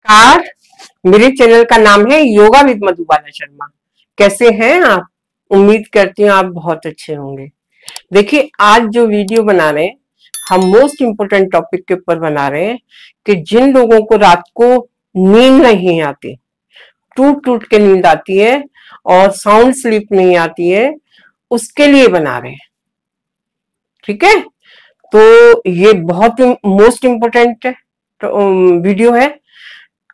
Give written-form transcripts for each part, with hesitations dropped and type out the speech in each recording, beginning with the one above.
नमस्कार। मेरे चैनल का नाम है योगा विद मधुबाला शर्मा। कैसे हैं आप? उम्मीद करती हूँ आप बहुत अच्छे होंगे। देखिए, आज जो वीडियो बना रहे हैं हम मोस्ट इम्पोर्टेंट टॉपिक के ऊपर बना रहे हैं कि जिन लोगों को रात को नींद नहीं आती, टूट टूट के नींद आती है और साउंड स्लीप नहीं आती है, उसके लिए बना रहे हैं। ठीक है, तो ये बहुत मोस्ट इम्पोर्टेंट वीडियो है।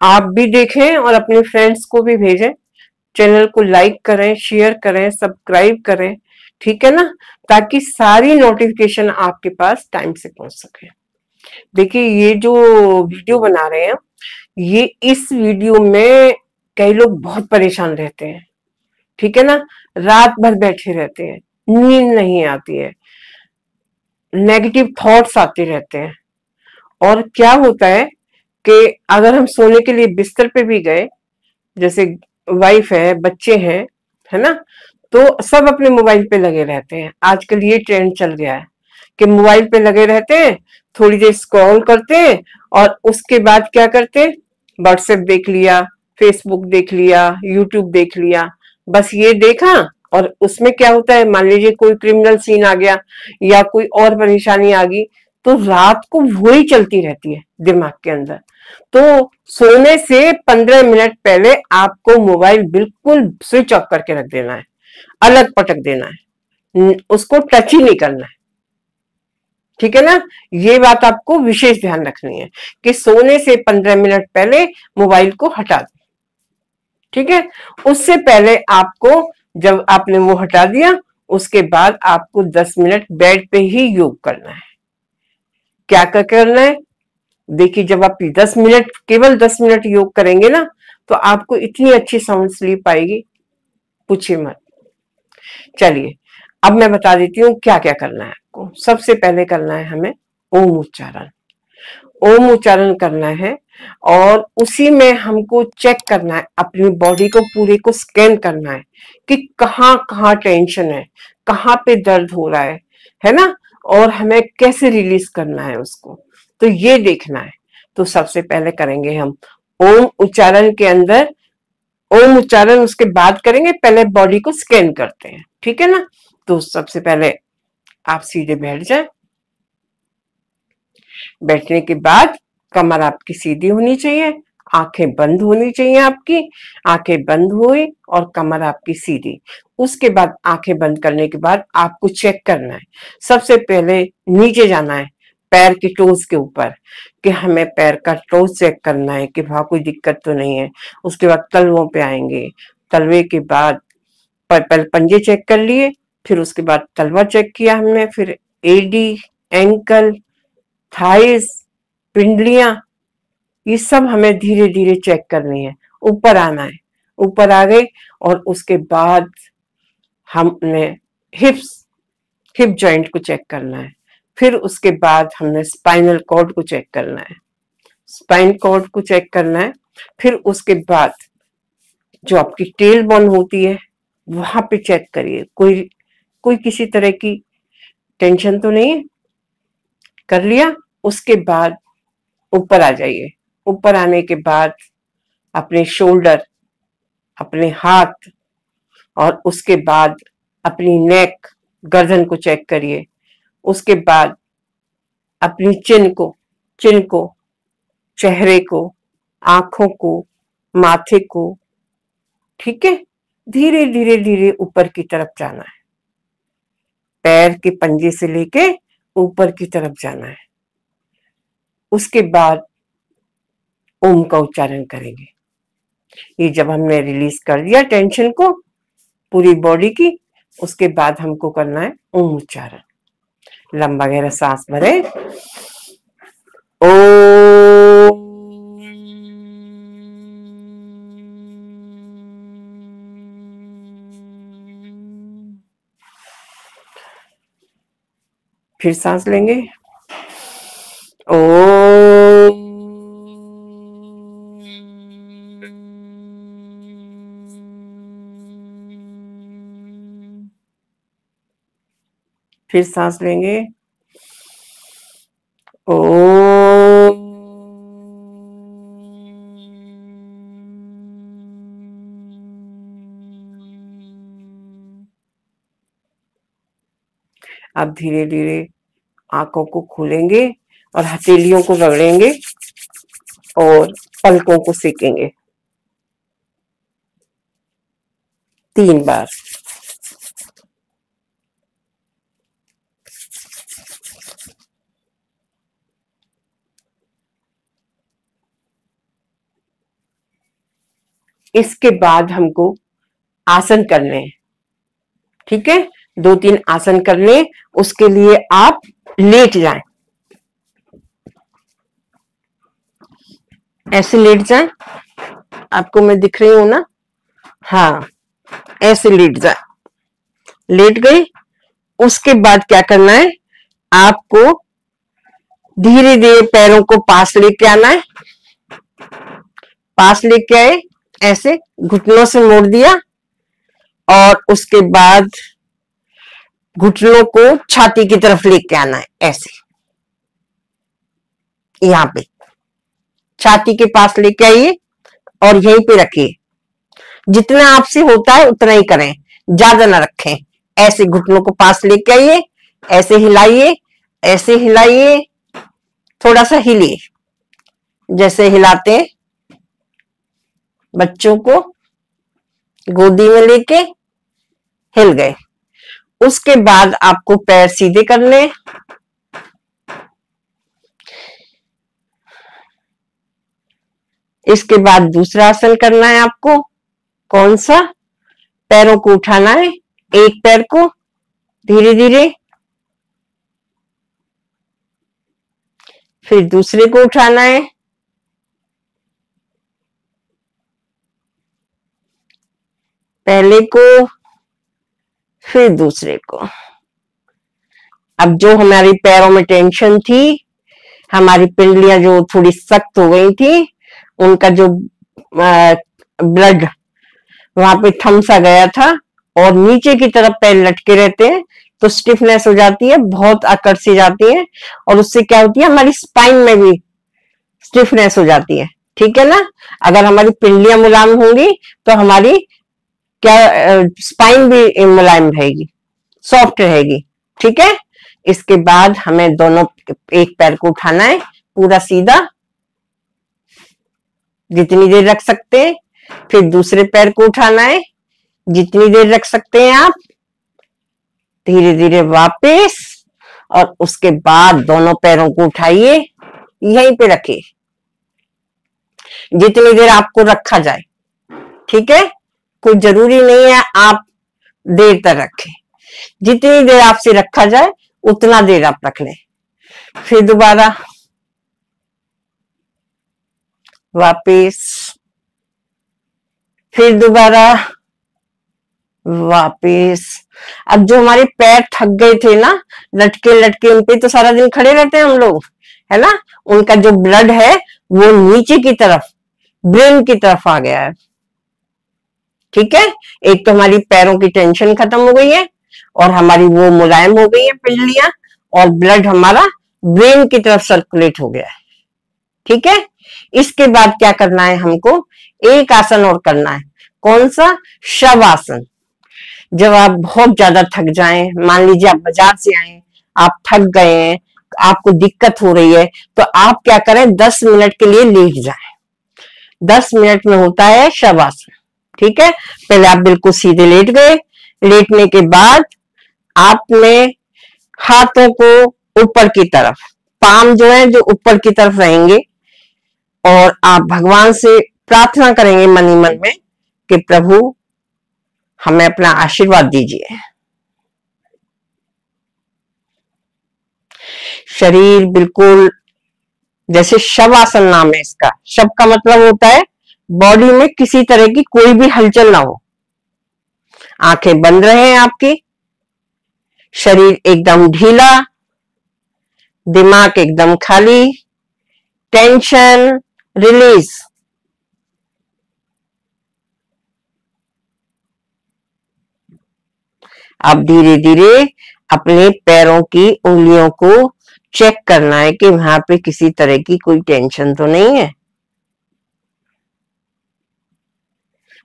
आप भी देखें और अपने फ्रेंड्स को भी भेजें। चैनल को लाइक करें, शेयर करें, सब्सक्राइब करें। ठीक है ना, ताकि सारी नोटिफिकेशन आपके पास टाइम से पहुंच सके। देखिए, ये जो वीडियो बना रहे हैं, ये इस वीडियो में कई लोग बहुत परेशान रहते हैं। ठीक है ना, रात भर बैठे रहते हैं, नींद नहीं आती है, नेगेटिव थॉट्स आते रहते हैं। और क्या होता है कि अगर हम सोने के लिए बिस्तर पे भी गए, जैसे वाइफ है, बच्चे हैं, है ना, तो सब अपने मोबाइल पे लगे रहते हैं। आजकल ये ट्रेंड चल गया है कि मोबाइल पे लगे रहते हैं, थोड़ी देर स्क्रॉल करते हैं और उसके बाद क्या करते हैं, व्हाट्सएप देख लिया, फेसबुक देख लिया, यूट्यूब देख लिया। बस ये देखा, और उसमें क्या होता है, मान लीजिए कोई क्रिमिनल सीन आ गया या कोई और परेशानी आ गई, तो रात को वही चलती रहती है दिमाग के अंदर। तो सोने से 15 मिनट पहले आपको मोबाइल बिल्कुल स्विच ऑफ करके रख देना है, अलग पटक देना है, उसको टच ही नहीं करना है। ठीक है ना, ये बात आपको विशेष ध्यान रखनी है कि सोने से 15 मिनट पहले मोबाइल को हटा दो। ठीक है, उससे पहले आपको, जब आपने वो हटा दिया, उसके बाद आपको 10 मिनट बेड पे ही योग करना है। क्या क्या करना है? देखिए, जब आप 10 मिनट, केवल 10 मिनट योग करेंगे ना, तो आपको इतनी अच्छी साउंड स्लीप आएगी, पूछिए मत। चलिए, अब मैं बता देती हूँ क्या क्या करना है आपको। सबसे पहले करना है हमें ओम उच्चारण। ओम उच्चारण करना है और उसी में हमको चेक करना है, अपनी बॉडी को पूरे को स्कैन करना है कि कहाँ कहाँ टेंशन है, कहाँ पे दर्द हो रहा है ना, और हमें कैसे रिलीज करना है उसको, तो ये देखना है। तो सबसे पहले करेंगे हम ओम उच्चारण के अंदर ओम उच्चारण, उसके बाद करेंगे, पहले बॉडी को स्कैन करते हैं। ठीक है ना, तो सबसे पहले आप सीधे बैठ जाए। बैठने के बाद कमर आपकी सीधी होनी चाहिए, आंखें बंद होनी चाहिए आपकी। आंखें बंद हुई और कमर आपकी सीधी। उसके बाद आंखें बंद करने के बाद आपको चेक करना है, सबसे पहले नीचे जाना है, पैर के टोज के ऊपर, कि हमें पैर का टोज चेक करना है कि वहां कोई दिक्कत तो नहीं है। उसके बाद तलवों पे आएंगे, तलवे के बाद पहले पंजे चेक कर लिए, फिर उसके बाद तलवा चेक किया हमने, फिर एडी, एंकल, थाइस, पिंडलियां, ये सब हमें धीरे धीरे चेक करनी है। ऊपर आना है, ऊपर आ गए, और उसके बाद हमने हिप जॉइंट को चेक करना है। फिर उसके बाद हमने स्पाइनल कॉर्ड को चेक करना है, स्पाइन कॉर्ड को चेक करना है। फिर उसके बाद जो आपकी टेल बोन होती है, वहां पे चेक करिए, कोई कोई किसी तरह की टेंशन तो नहीं है। कर लिया, उसके बाद ऊपर आ जाइए। ऊपर आने के बाद अपने शोल्डर, अपने हाथ, और उसके बाद अपनी नेक, गर्दन को चेक करिए। उसके बाद अपनी चिन को, चेहरे को, आंखों को, माथे को। ठीक है, धीरे धीरे धीरे ऊपर की तरफ जाना है, पैर के पंजे से लेके ऊपर की तरफ जाना है। उसके बाद ओम का उच्चारण करेंगे। ये जब हमने रिलीज कर दिया टेंशन को पूरी बॉडी की, उसके बाद हमको करना है ओम उच्चारण। लंबा गहरा सांस भरे, ओ, फिर सांस लेंगे, ओ, फिर सांस लेंगे, ओ, आप धीरे धीरे आंखों को खोलेंगे और हथेलियों को रगड़ेंगे और पलकों को सेकेंगे 3 बार। इसके बाद हमको आसन करने हैं, ठीक है। 2-3 आसन कर लें। उसके लिए आप लेट जाएं, ऐसे लेट जाएं। आपको मैं दिख रही हूं ना? हाँ, ऐसे लेट जाए। लेट गई। उसके बाद क्या करना है, आपको धीरे धीरे पैरों को पास लेके आना है। पास लेके आए, ऐसे घुटनों से मोड़ दिया और उसके बाद घुटनों को छाती की तरफ लेके आना है, ऐसे यहाँ पे छाती के पास लेके आइए और यहीं पे रखिए। जितना आपसे होता है उतना ही करें, ज्यादा ना रखें। ऐसे घुटनों को पास लेके आइए, ऐसे हिलाइए, ऐसे हिलाइए, थोड़ा सा हिलिए, जैसे हिलाते हैं बच्चों को गोदी में लेके, हिल गए। उसके बाद आपको पैर सीधे करने। इसके बाद दूसरा आसन करना है आपको। कौन सा? पैरों को उठाना है, एक पैर को धीरे धीरे, फिर दूसरे को उठाना है, पहले को फिर दूसरे को। अब जो हमारी पैरों में टेंशन थी, हमारी पिंडलियां जो थोड़ी सख्त हो गई थी, उनका जो ब्लड वहां पे थम सा गया था और नीचे की तरफ पैर लटके रहते हैं तो स्टिफनेस हो जाती है, बहुत अकड़ सी जाती है और उससे क्या होती है, हमारी स्पाइन में भी स्टिफनेस हो जाती है, ठीक है ना। अगर हमारी पिंडलियां मुलायम होंगी तो हमारी क्या स्पाइन भी मुलायम रहेगी, सॉफ्ट रहेगी, ठीक है। इसके बाद हमें दोनों एक पैर को उठाना है पूरा सीधा, जितनी देर रख सकते हैं, फिर दूसरे पैर को उठाना है जितनी देर रख सकते हैं आप, धीरे धीरे वापस, और उसके बाद दोनों पैरों को उठाइए, यहीं पे रखिए जितनी देर आपको रखा जाए, ठीक है। कोई जरूरी नहीं है आप देर तक रखें, जितनी देर आपसे रखा जाए उतना देर आप रख लें। फिर दोबारा वापस, फिर दोबारा वापस। अब जो हमारे पैर थक गए थे ना, लटके लटके, उन पे तो सारा दिन खड़े रहते हैं हम लोग, है ना। उनका जो ब्लड है वो नीचे की तरफ, ब्रेन की तरफ आ गया है, ठीक है। एक तो हमारी पैरों की टेंशन खत्म हो गई है और हमारी वो मुलायम हो गई है पिंडलियां, और ब्लड हमारा ब्रेन की तरफ सर्कुलेट हो गया है, ठीक है। इसके बाद क्या करना है हमको, एक आसन और करना है। कौन सा? शव आसन। जब आप बहुत ज्यादा थक जाएं, मान लीजिए आप बाजार से आए, आप थक गए हैं, आपको दिक्कत हो रही है, तो आप क्या करें, 10 मिनट के लिए लेट जाएं। 10 मिनट में होता है शव आसन, ठीक है। पहले आप बिल्कुल सीधे लेट गए। लेटने के बाद आपने हाथों को ऊपर की तरफ, पाम जो है जो ऊपर की तरफ रहेंगे, और आप भगवान से प्रार्थना करेंगे मन ही मन में कि प्रभु हमें अपना आशीर्वाद दीजिए। शरीर बिल्कुल जैसे शव आसन नाम है इसका। शव का मतलब होता है बॉडी में किसी तरह की कोई भी हलचल ना हो, आंखें बंद रहे आपकी, शरीर एकदम ढीला, दिमाग एकदम खाली, टेंशन रिलीज। अब धीरे धीरे अपने पैरों की उंगलियों को चेक करना है कि वहां पे किसी तरह की कोई टेंशन तो नहीं है।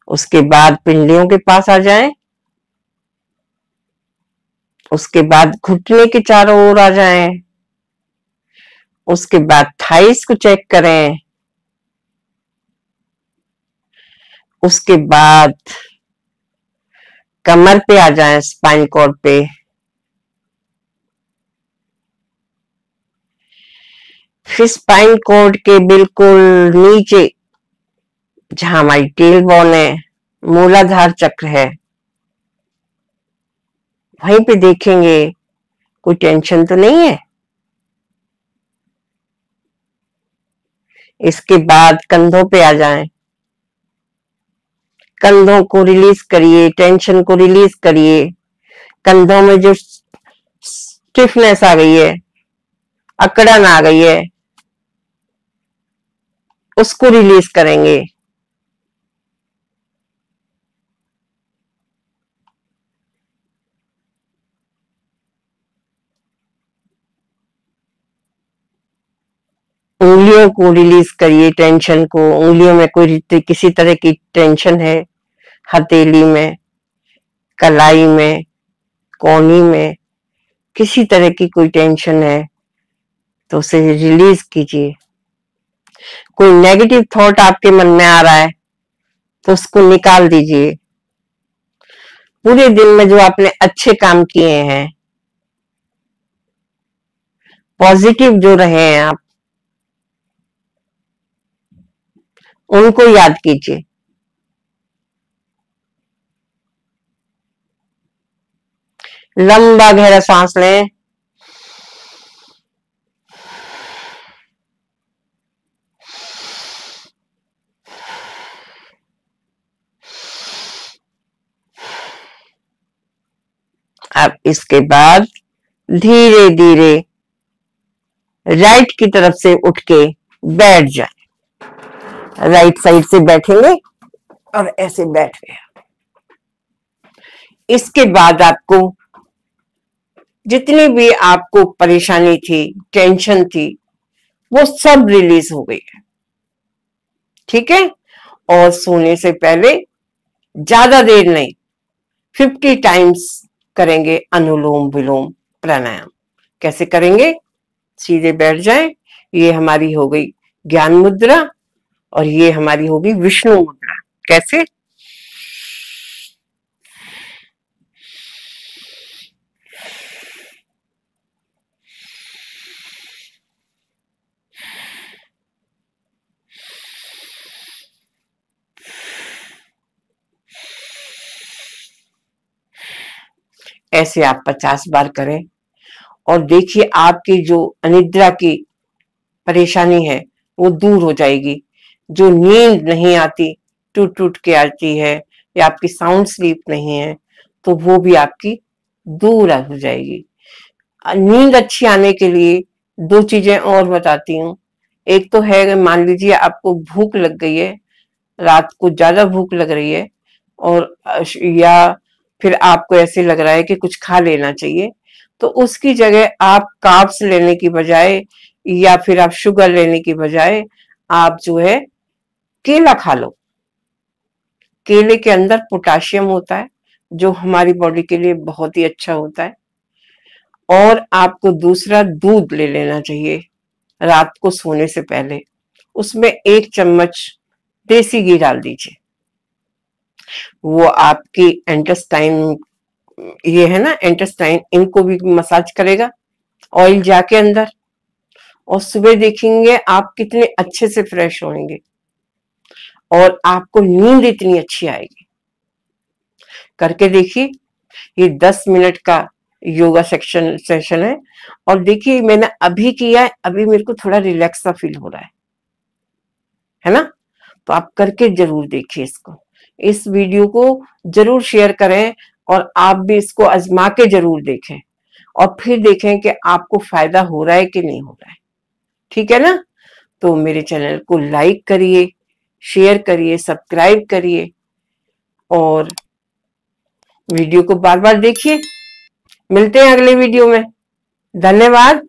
उसके बाद पिंडलियों के पास आ जाएं, उसके बाद घुटने के चारों ओर आ जाएं। उसके बाद थाइस को चेक करें। उसके बाद कमर पे आ जाएं, स्पाइन कॉर्ड पे। फिर स्पाइन कॉर्ड के बिल्कुल नीचे जहां हमारी टेल बोन है, मूलाधार चक्र है, वहीं पे देखेंगे कोई टेंशन तो नहीं है। इसके बाद कंधों पे आ जाएं। कंधों को रिलीज करिए, टेंशन को रिलीज करिए। कंधों में जो स्टिफनेस आ गई है, अकड़न आ गई है, उसको रिलीज करेंगे। उंगलियों को रिलीज करिए, टेंशन को। उंगलियों में कोई किसी तरह की टेंशन है, हथेली में, कलाई में, कोहनी में किसी तरह की कोई टेंशन है तो उसे रिलीज कीजिए। कोई नेगेटिव थॉट आपके मन में आ रहा है तो उसको निकाल दीजिए। पूरे दिन में जो आपने अच्छे काम किए हैं, पॉजिटिव जो रहे हैं आप, उनको याद कीजिए। लंबा गहरा सांस लें। अब इसके बाद धीरे धीरे राइट की तरफ से उठ के बैठ जाए। राइट साइड से बैठेंगे और ऐसे बैठ गए। इसके बाद आपको जितनी भी आपको परेशानी थी, टेंशन थी, वो सब रिलीज हो गई है। ठीक है। और सोने से पहले ज्यादा देर नहीं, 50 टाइम्स करेंगे अनुलोम विलोम प्राणायाम। कैसे करेंगे? सीधे बैठ जाएं। ये हमारी हो गई ज्ञान मुद्रा और ये हमारी होगी विष्णु मुद्रा। कैसे? ऐसे आप 50 बार करें और देखिए आपकी जो अनिद्रा की परेशानी है वो दूर हो जाएगी। जो नींद नहीं आती, टूट टूट के आती है, या आपकी साउंड स्लीप नहीं है, तो वो भी आपकी दूर हो जाएगी। नींद अच्छी आने के लिए 2 चीजें और बताती हूँ। एक तो है, मान लीजिए आपको भूख लग गई है, रात को ज्यादा भूख लग रही है, और या फिर आपको ऐसे लग रहा है कि कुछ खा लेना चाहिए, तो उसकी जगह आप कार्ब्स लेने की बजाय या फिर आप शुगर लेने की बजाय आप जो है केला खा लो। केले के अंदर पोटाशियम होता है जो हमारी बॉडी के लिए बहुत ही अच्छा होता है। और आपको दूसरा दूध ले लेना चाहिए रात को सोने से पहले। उसमें 1 चम्मच देसी घी डाल दीजिए। वो आपकी इंटेस्टाइन, ये है ना इंटेस्टाइन, इनको भी मसाज करेगा, ऑयल जाके अंदर। और सुबह देखेंगे आप कितने अच्छे से फ्रेश होंगे और आपको नींद इतनी अच्छी आएगी। करके देखिए। ये 10 मिनट का योगा सेशन है। और देखिए मैंने अभी किया है, अभी मेरे को थोड़ा रिलैक्स सा फील हो रहा है ना? तो आप करके जरूर देखिए इसको। इस वीडियो को जरूर शेयर करें और आप भी इसको आजमा के जरूर देखें और फिर देखें कि आपको फायदा हो रहा है कि नहीं हो रहा है। ठीक है ना? तो मेरे चैनल को लाइक करिए, शेयर करिए, सब्सक्राइब करिए और वीडियो को बार बार देखिए। मिलते हैं अगले वीडियो में। धन्यवाद।